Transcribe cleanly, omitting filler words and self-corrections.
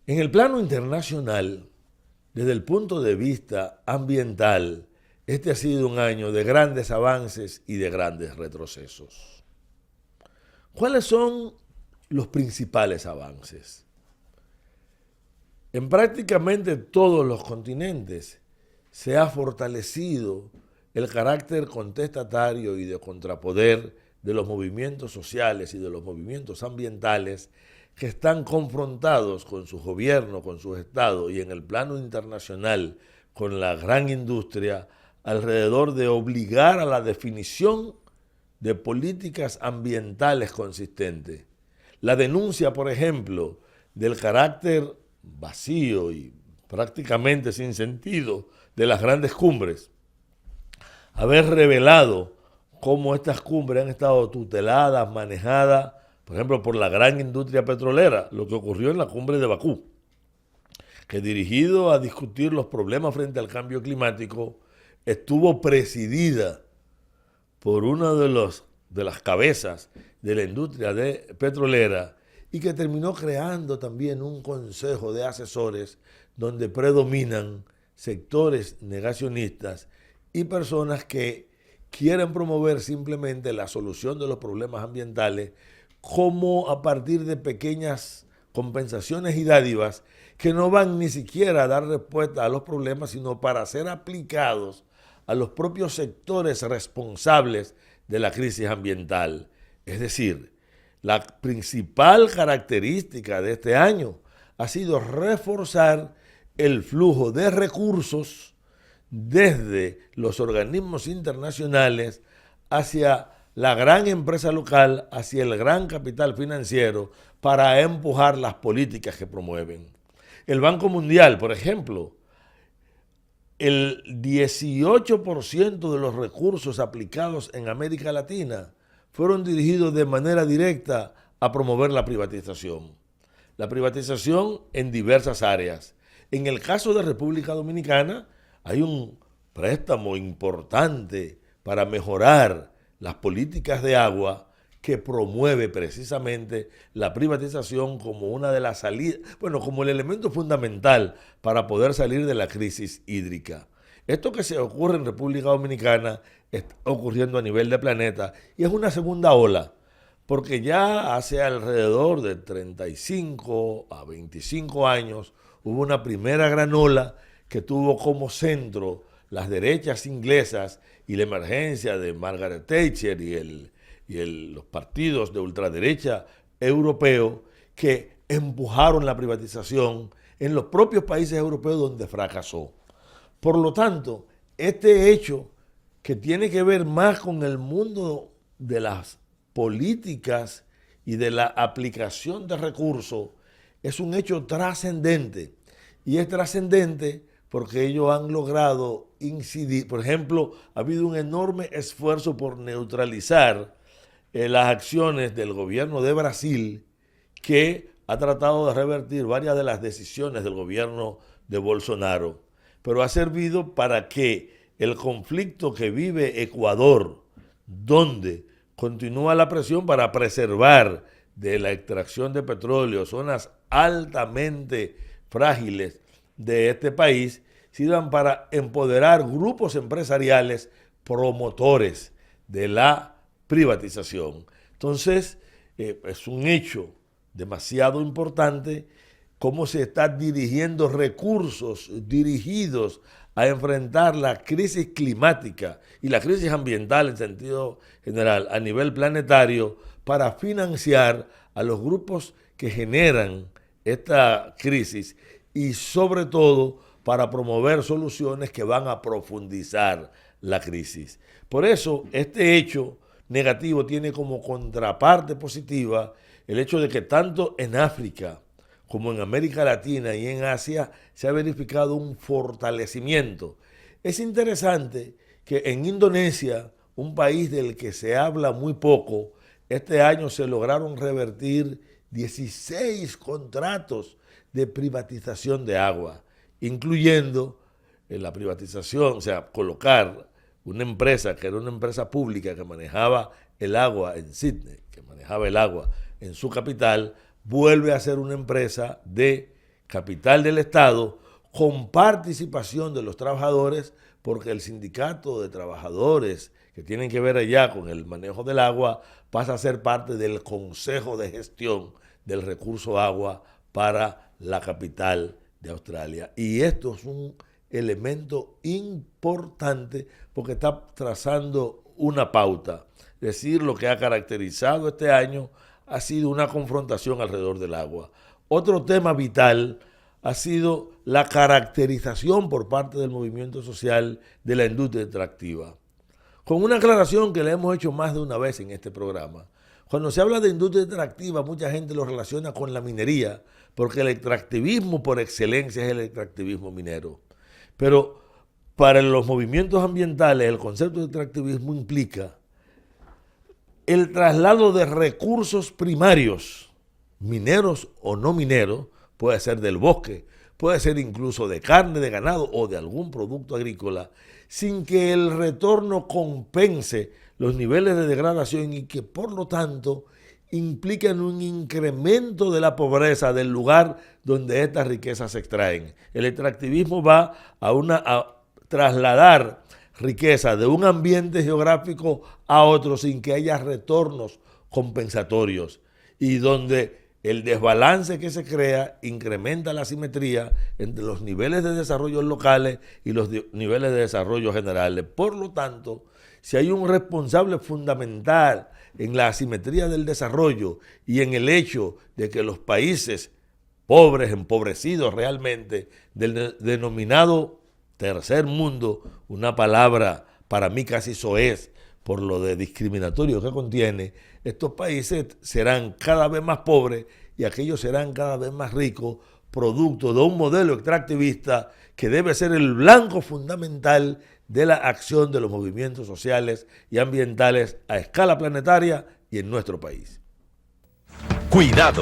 En el plano internacional, desde el punto de vista ambiental, este ha sido un año de grandes avances y de grandes retrocesos. ¿Cuáles son los principales avances? En prácticamente todos los continentes se ha fortalecido el carácter contestatario y de contrapoder de los movimientos sociales y de los movimientos ambientales que están confrontados con sus gobiernos, con sus estados y en el plano internacional con la gran industria alrededor de obligar a la definición de políticas ambientales consistentes. La denuncia, por ejemplo, del carácter vacío y prácticamente sin sentido de las grandes cumbres, haber revelado cómo estas cumbres han estado tuteladas, manejadas, por ejemplo, por la gran industria petrolera, lo que ocurrió en la cumbre de Bakú, que dirigido a discutir los problemas frente al cambio climático, estuvo presidida por una de las cabezas de la industria petrolera y que terminó creando también un consejo de asesores donde predominan sectores negacionistas y personas que quieren promover simplemente la solución de los problemas ambientales como a partir de pequeñas compensaciones y dádivas que no van ni siquiera a dar respuesta a los problemas, sino para ser aplicados a los propios sectores responsables de la crisis ambiental. Es decir, la principal característica de este año ha sido reforzar el flujo de recursos desde los organismos internacionales hacia la gran empresa local, hacia el gran capital financiero para empujar las políticas que promueven. El Banco Mundial, por ejemplo, el 18% de los recursos aplicados en América Latina fueron dirigidos de manera directa a promover la privatización. La privatización en diversas áreas. En el caso de República Dominicana hay un préstamo importante para mejorar las políticas de agua que promueve precisamente la privatización como una de las salidas, como el elemento fundamental para poder salir de la crisis hídrica. Esto que se ocurre en República Dominicana está ocurriendo a nivel de planeta y es una segunda ola, porque ya hace alrededor de 35 a 25 años hubo una primera gran ola que tuvo como centro las derechas inglesas y la emergencia de Margaret Thatcher y los partidos de ultraderecha europeos que empujaron la privatización en los propios países europeos donde fracasó. Por lo tanto, este hecho que tiene que ver más con el mundo de las políticas y de la aplicación de recursos es un hecho trascendente. Y es trascendente porque ellos han logrado incidir. Por ejemplo, ha habido un enorme esfuerzo por neutralizar las acciones del gobierno de Brasil, que ha tratado de revertir varias de las decisiones del gobierno de Bolsonaro, pero ha servido para que el conflicto que vive Ecuador, donde continúa la presión para preservar de la extracción de petróleo zonas altamente frágiles de este país, sirvan para empoderar grupos empresariales promotores de la privatización. Entonces, es un hecho demasiado importante cómo se están dirigiendo recursos dirigidos a enfrentar la crisis climática y la crisis ambiental en sentido general a nivel planetario para financiar a los grupos que generan esta crisis y sobre todo para promover soluciones que van a profundizar la crisis. Por eso, este hecho negativo tiene como contraparte positiva el hecho de que tanto en África como en América Latina y en Asia se ha verificado un fortalecimiento. Es interesante que en Indonesia, un país del que se habla muy poco, este año se lograron revertir 16 contratos de privatización de agua, incluyendo la privatización, o sea, colocar una empresa que era una empresa pública que manejaba el agua en Sydney, que manejaba el agua en su capital, vuelve a ser una empresa de capital del Estado con participación de los trabajadores, porque el sindicato de trabajadores que tienen que ver allá con el manejo del agua pasa a ser parte del Consejo de Gestión del Recurso Agua para la capital de Australia. Y esto es un elemento importante porque está trazando una pauta. Es decir, lo que ha caracterizado este año ha sido una confrontación alrededor del agua. Otro tema vital ha sido la caracterización por parte del movimiento social de la industria extractiva. Con una aclaración que le hemos hecho más de una vez en este programa. Cuando se habla de industria extractiva, mucha gente lo relaciona con la minería, porque el extractivismo por excelencia es el extractivismo minero. Pero para los movimientos ambientales, el concepto de extractivismo implica el traslado de recursos primarios, mineros o no mineros, puede ser del bosque, puede ser incluso de carne, de ganado o de algún producto agrícola, sin que el retorno compense los niveles de degradación y que por lo tanto implican un incremento de la pobreza del lugar donde estas riquezas se extraen. El extractivismo va a trasladar riqueza de un ambiente geográfico a otro sin que haya retornos compensatorios y donde el desbalance que se crea incrementa la asimetría entre los niveles de desarrollo locales y los niveles de desarrollo generales. Por lo tanto, si hay un responsable fundamental en la asimetría del desarrollo y en el hecho de que los países pobres, empobrecidos realmente, del denominado tercer mundo, una palabra para mí casi soez por lo de discriminatorio que contiene, estos países serán cada vez más pobres y aquellos serán cada vez más ricos, producto de un modelo extractivista que debe ser el blanco fundamental de la acción de los movimientos sociales y ambientales a escala planetaria y en nuestro país. Cuidado.